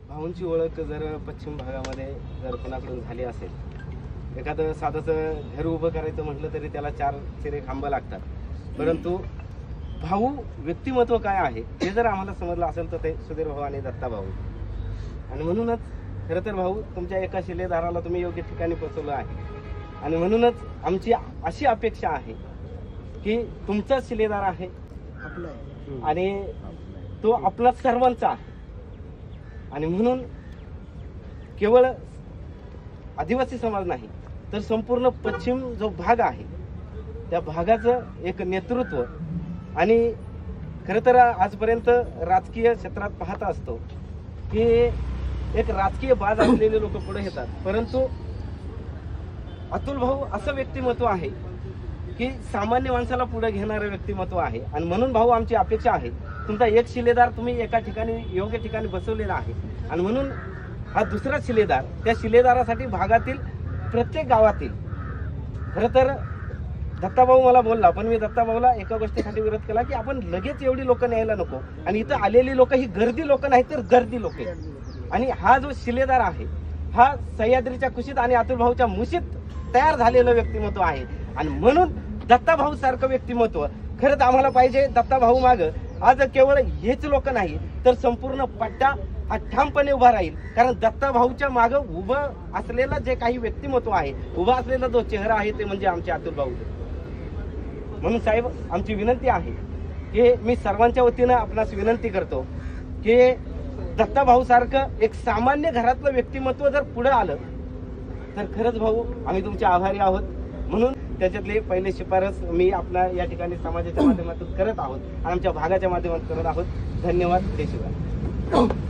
भाऊंची ओळख जर पश्चिम भागामध्ये जर कोणाकडून झाली असेल, एखादं साधंसं घर उभं करायचं म्हटलं तरी त्याला 4 चिरे खांब लागतात, परंतु भाऊ व्यक्तिमत्व काय आहे हे जर आम्हाला समजलं असेल तर ते सुधीर भाऊ आणि दत्ता भाऊ. आणि म्हणूनच खरं तर भाऊ तुमच्या एका शिलेदाराला तुम्ही योग्य ठिकाणी पोहोचवलं आहे. आणि म्हणूनच आमची अशी अपेक्षा आहे की तुमचा शिलेदार आहे आणि तो आपला सर्वांचा आहे. आणि म्हणून केवळ आदिवासी समाज नाही तर संपूर्ण पश्चिम जो भाग आहे त्या भागाचं एक नेतृत्व. आणि खरं तर आजपर्यंत राजकीय क्षेत्रात पाहता असतो की एक राजकीय बाज असलेले लोक पुढे येतात, परंतु अतुल भाऊ असं व्यक्तिमत्व आहे की सामान्य माणसाला पुढे घेणारं व्यक्तिमत्व आहे. आणि म्हणून भाऊ आमची अपेक्षा आहे तुमचा एक शिलेदार तुम्ही एका ठिकाणी योग्य ठिकाणी बसवलेला आहे. आणि म्हणून हा दुसरा शिलेदार, त्या शिलेदारासाठी भागातील प्रत्येक गावातील खरं तर दत्ताभाऊ मला बोलला, पण मी दत्ताभाऊला एका गोष्टीसाठी विरोध केला की आपण लगेच एवढी लोक न्यायला नको. आणि इथं आलेली लोक ही गर्दी लोक नाही तर गर्दी लोक आहेत. आणि हा जो शिलेदार आहे हा सह्याद्रीच्या कुशीत आणि अतुल भाऊच्या मुशीत तयार झालेलं व्यक्तिमत्व आहे. आणि म्हणून दत्ताभाऊ सारखं व्यक्तिमत्व खरंच आम्हाला पाहिजे. दत्ताभाऊ माग आज केवळ हेच लोक नाही तर संपूर्ण पट्टा हा ठामपणे उभा राहील. कारण दत्ताभाऊच्या माग उभं असलेलं जे काही व्यक्तिमत्व आहे, उभा असलेला जो चेहरा आहे ते म्हणजे आमचे अतुल भाऊ. म्हणून साहेब आमची विनंती आहे की मी सर्वांच्या वतीनं आपणास विनंती करतो की दत्ताभाऊ सारखं एक सामान्य घरातलं व्यक्तिमत्व जर पुढे आलं तर खरंच भाऊ आम्ही तुमचे आभारी आहोत. म्हणून त्याच्यातले पहिले शिफारस मी आपल्या या ठिकाणी समाजाच्या माध्यमातून करत आहोत आणि आमच्या भागाच्या माध्यमातून करत आहोत. धन्यवाद. जय शिवराय.